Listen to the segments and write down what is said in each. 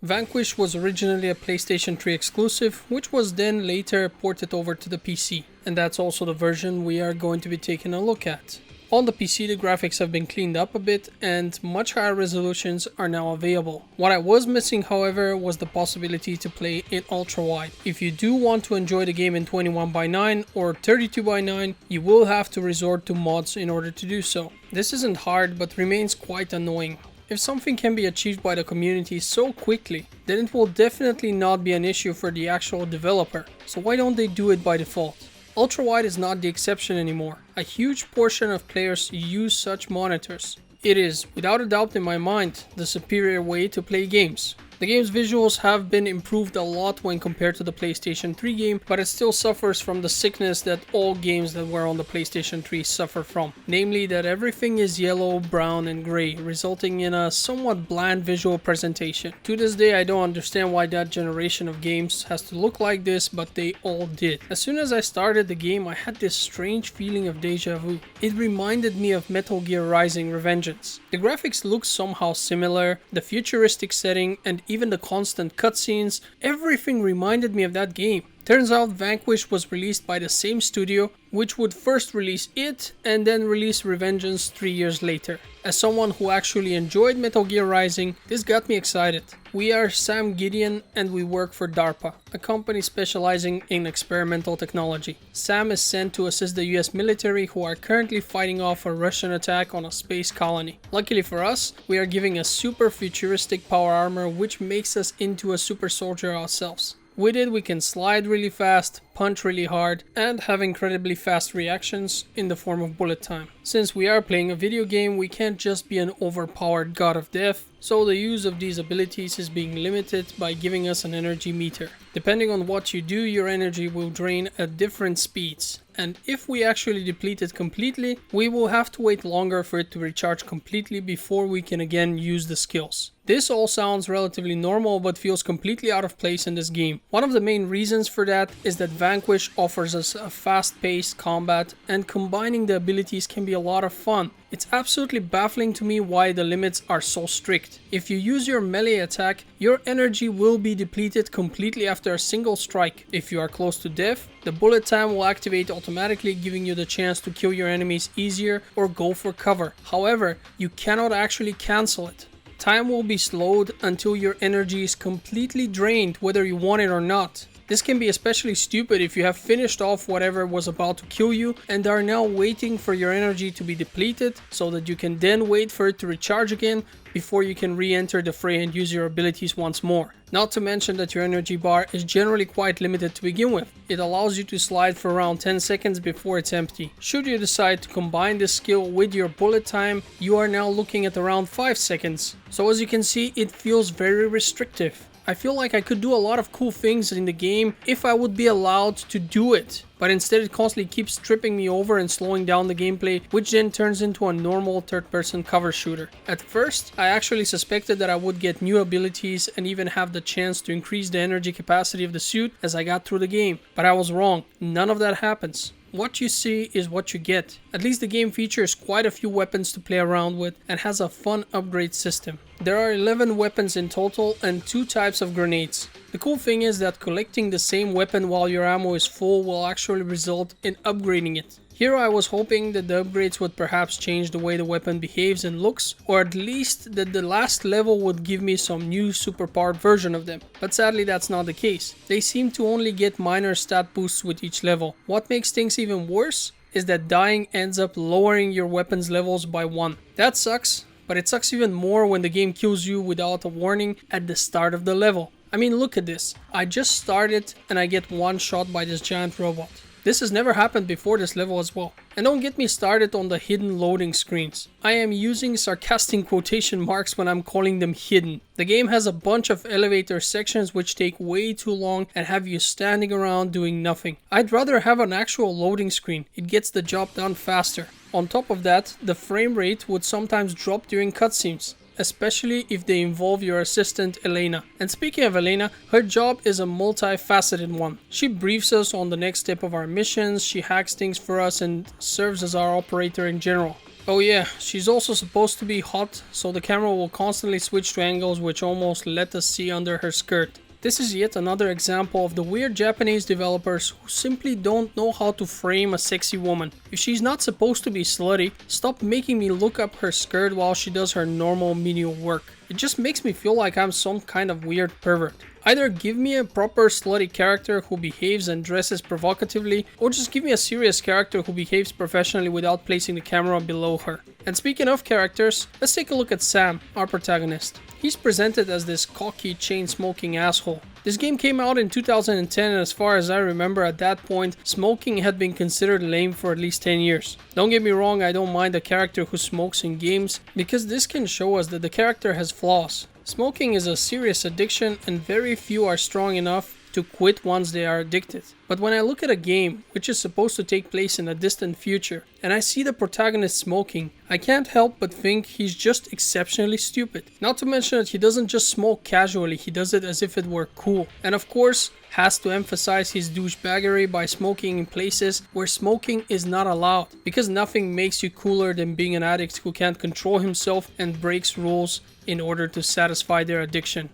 Vanquish was originally a PlayStation 3 exclusive, which was then later ported over to the PC, and that's also the version we are going to be taking a look at. On the PC, the graphics have been cleaned up a bit and much higher resolutions are now available. What I was missing, however, was the possibility to play in ultra-wide. If you do want to enjoy the game in 21:9 or 32:9, you will have to resort to mods in order to do so. This isn't hard, but remains quite annoying. If something can be achieved by the community so quickly, then it will definitely not be an issue for the actual developer. So why don't they do it by default? Ultrawide is not the exception anymore. A huge portion of players use such monitors. It is, without a doubt in my mind, the superior way to play games. The game's visuals have been improved a lot when compared to the PlayStation 3 game, but it still suffers from the sickness that all games that were on the PlayStation 3 suffer from. Namely that everything is yellow, brown and grey, resulting in a somewhat bland visual presentation. To this day I don't understand why that generation of games has to look like this, but they all did. As soon as I started the game, I had this strange feeling of deja vu. It reminded me of Metal Gear Rising: Revengeance. The graphics look somehow similar, the futuristic setting and even the constant cutscenes, everything reminded me of that game. Turns out Vanquish was released by the same studio, which would first release it and then release Revengeance 3 years later. As someone who actually enjoyed Metal Gear Rising, this got me excited. We are Sam Gideon and we work for DARPA, a company specializing in experimental technology. Sam is sent to assist the US military who are currently fighting off a Russian attack on a space colony. Luckily for us, we are given a super futuristic power armor which makes us into a super soldier ourselves. With it we can slide really fast, punch really hard, and have incredibly fast reactions in the form of bullet time. Since we are playing a video game, we can't just be an overpowered god of death, so the use of these abilities is being limited by giving us an energy meter. Depending on what you do, your energy will drain at different speeds. And if we actually deplete it completely, we will have to wait longer for it to recharge completely before we can again use the skills. This all sounds relatively normal but feels completely out of place in this game. One of the main reasons for that is that Vanquish offers us a fast-paced combat and combining the abilities can be a lot of fun. It's absolutely baffling to me why the limits are so strict. If you use your melee attack, your energy will be depleted completely after a single strike. If you are close to death, the bullet time will activate automatically, giving you the chance to kill your enemies easier or go for cover. However, you cannot actually cancel it. Time will be slowed until your energy is completely drained, whether you want it or not. This can be especially stupid if you have finished off whatever was about to kill you and are now waiting for your energy to be depleted so that you can then wait for it to recharge again before you can re-enter the fray and use your abilities once more. Not to mention that your energy bar is generally quite limited to begin with. It allows you to slide for around 10 seconds before it's empty. Should you decide to combine this skill with your bullet time, you are now looking at around 5 seconds. So as you can see, it feels very restrictive. I feel like I could do a lot of cool things in the game if I would be allowed to do it. But instead it constantly keeps tripping me over and slowing down the gameplay, which then turns into a normal third-person cover shooter. At first, I actually suspected that I would get new abilities and even have the chance to increase the energy capacity of the suit as I got through the game. But I was wrong. None of that happens. What you see is what you get. At least the game features quite a few weapons to play around with and has a fun upgrade system. There are 11 weapons in total and 2 types of grenades. The cool thing is that collecting the same weapon while your ammo is full will actually result in upgrading it. Here I was hoping that the upgrades would perhaps change the way the weapon behaves and looks, or at least that the last level would give me some new superpowered version of them. But sadly that's not the case. They seem to only get minor stat boosts with each level. What makes things even worse is that dying ends up lowering your weapon's levels by 1. That sucks, but it sucks even more when the game kills you without a warning at the start of the level. I mean, look at this. I just started and I get one shot by this giant robot. This has never happened before this level as well. And don't get me started on the hidden loading screens. I am using sarcastic quotation marks when I'm calling them hidden. The game has a bunch of elevator sections which take way too long and have you standing around doing nothing. I'd rather have an actual loading screen. It gets the job done faster. On top of that, the frame rate would sometimes drop during cutscenes, especially if they involve your assistant Elena. And speaking of Elena, her job is a multifaceted one. She briefs us on the next step of our missions, she hacks things for us and serves as our operator in general. Oh yeah, she's also supposed to be hot, so the camera will constantly switch to angles which almost let us see under her skirt. This is yet another example of the weird Japanese developers who simply don't know how to frame a sexy woman. If she's not supposed to be slutty, stop making me look up her skirt while she does her normal menial work. It just makes me feel like I'm some kind of weird pervert. Either give me a proper slutty character who behaves and dresses provocatively, or just give me a serious character who behaves professionally without placing the camera below her. And speaking of characters, let's take a look at Sam, our protagonist. He's presented as this cocky, chain-smoking asshole. This game came out in 2010 and as far as I remember at that point, smoking had been considered lame for at least 10 years. Don't get me wrong, I don't mind a character who smokes in games, because this can show us that the character has flaws. Smoking is a serious addiction and very few are strong enough to quit once they are addicted. But when I look at a game which is supposed to take place in a distant future and I see the protagonist smoking, I can't help but think he's just exceptionally stupid. Not to mention that he doesn't just smoke casually, he does it as if it were cool. And of course, has to emphasize his douchebaggery by smoking in places where smoking is not allowed. Because nothing makes you cooler than being an addict who can't control himself and breaks rules in order to satisfy their addiction.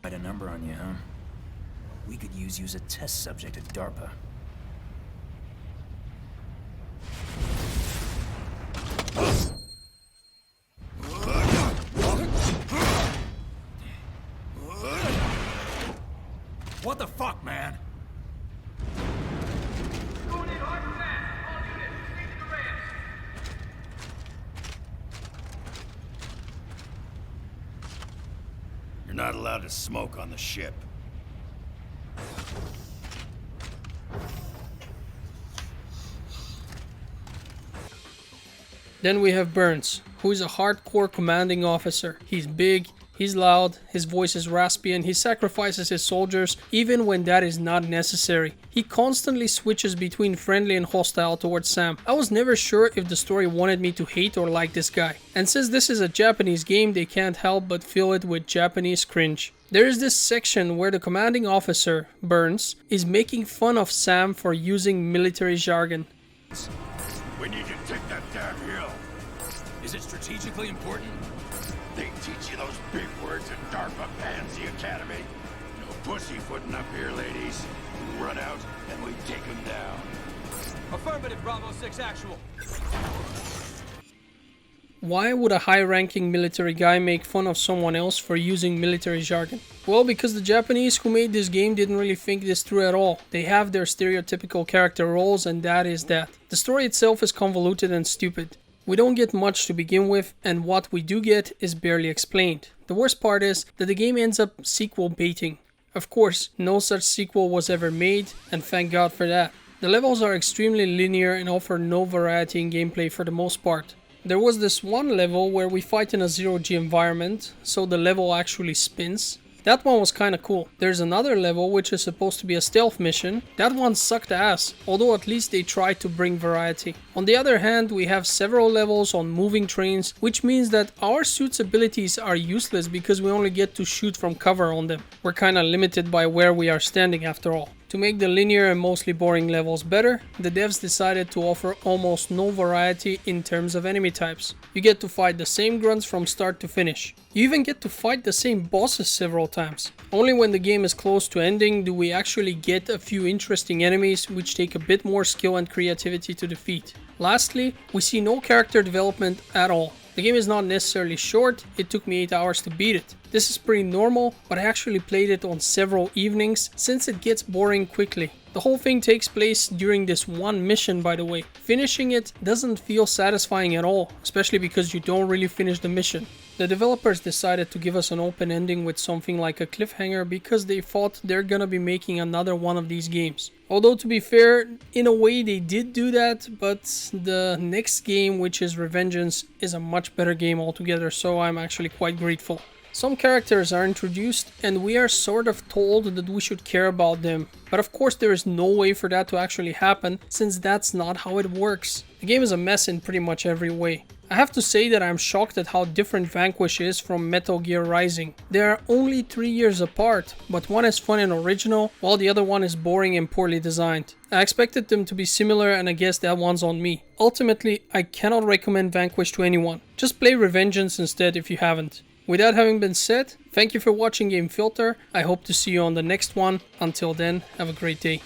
Quite a number on you, huh? We could use you as a test subject at DARPA. What the fuck, man? You're not allowed to smoke on the ship. Then we have Burns, who is a hardcore commanding officer. He's big, he's loud, his voice is raspy, and he sacrifices his soldiers even when that is not necessary. He constantly switches between friendly and hostile towards Sam. I was never sure if the story wanted me to hate or like this guy. And since this is a Japanese game, they can't help but fill it with Japanese cringe. There is this section where the commanding officer, Burns, is making fun of Sam for using military jargon. We need to take that damn hill. Is it strategically important? They teach you those big words at DARPA Pansy Academy. No pussyfooting up here, ladies. We run out and we take them down. Affirmative, Bravo 6 actual. Why would a high-ranking military guy make fun of someone else for using military jargon? Well, because the Japanese who made this game didn't really think this through at all. They have their stereotypical character roles and that is that. The story itself is convoluted and stupid. We don't get much to begin with, and what we do get is barely explained. The worst part is that the game ends up sequel baiting. Of course, no such sequel was ever made, and thank God for that. The levels are extremely linear and offer no variety in gameplay for the most part. There was this one level where we fight in a zero-G environment, so the level actually spins. That one was kinda cool. There's another level which is supposed to be a stealth mission. That one sucked ass, although at least they tried to bring variety. On the other hand, we have several levels on moving trains, which means that our suit's abilities are useless because we only get to shoot from cover on them. We're kinda limited by where we are standing after all. To make the linear and mostly boring levels better, the devs decided to offer almost no variety in terms of enemy types. You get to fight the same grunts from start to finish. You even get to fight the same bosses several times. Only when the game is close to ending do we actually get a few interesting enemies which take a bit more skill and creativity to defeat. Lastly, we see no character development at all. The game is not necessarily short, it took me 8 hours to beat it. This is pretty normal, but I actually played it on several evenings since it gets boring quickly. The whole thing takes place during this one mission, by the way. Finishing it doesn't feel satisfying at all, especially because you don't really finish the mission. The developers decided to give us an open ending with something like a cliffhanger because they thought they're gonna be making another one of these games. Although to be fair, in a way they did do that, but the next game, which is Revengeance, is a much better game altogether, so I'm actually quite grateful. Some characters are introduced and we are sort of told that we should care about them, but of course there is no way for that to actually happen since that's not how it works. The game is a mess in pretty much every way. I have to say that I'm shocked at how different Vanquish is from Metal Gear Rising. They are only 3 years apart, but one is fun and original, while the other one is boring and poorly designed. I expected them to be similar and I guess that one's on me. Ultimately, I cannot recommend Vanquish to anyone. Just play Revengeance instead if you haven't. With that having been said, thank you for watching Game Filter. I hope to see you on the next one. Until then, have a great day.